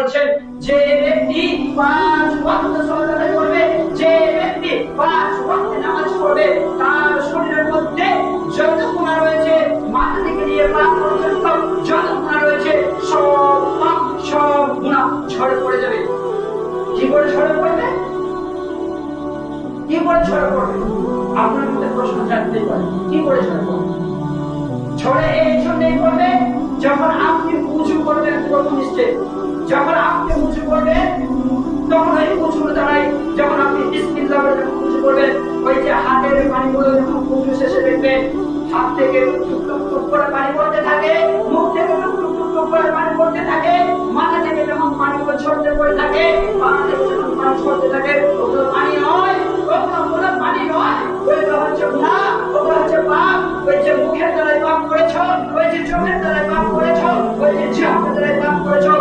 বলছেন যে ব্যক্তি 5 ওয়াক্ত সালাত আদায় করবে, যে ব্যক্তি 5 ওয়াক্ত নামাজ পড়বে, তার শরীরের মধ্যে যত গুনাহ রয়েছে মাথা থেকে নিয়ে পা পর্যন্ত যত গুনাহ রয়েছে সব গুনাহ ঝরে পড়ে যাবে। কি করে ঝরে পড়বে? কি করে ঝরে পড়বে? আপনার মধ্যে প্রশ্ন জাগতেই পারে, কি করে ঝরে পড়বে? ঝরে এই জন্যই পড়বে যখন আপনি উঁচু করবেন প্রথম স্টেপ, যখন আপনি উঁচু করবেন তখন ওই উঁচুর দ্বারাই যখন আপনি বিসমিল্লাহ বলে যখন উঁচু করবেন, ওই যে হাতের পানিগুলো যখন উঁচু শেষে দেখবেন হাত থেকে টুক টুক টুক করে পানি পড়তে থাকে, মুখ থেকে টুক টুক টুক করে পানি পড়তে থাকে, মাথা থেকে যখন পানিগুলো ঝরতে পড়ে থাকে, পা থেকে যখন পানি ঝরতে থাকে, ওগুলো পানি নয়, ওগুলো পানি নয়, ওইগুলো হচ্ছে গুনাহ, ওগুলো হচ্ছে পাপ। ওই যে মুখের দ্বারাই পাপ করেছো, ওই যে চোখের দ্বারাই পাপ করেছো, ওই যে জিহ্বার দ্বারাই পাপ করেছো,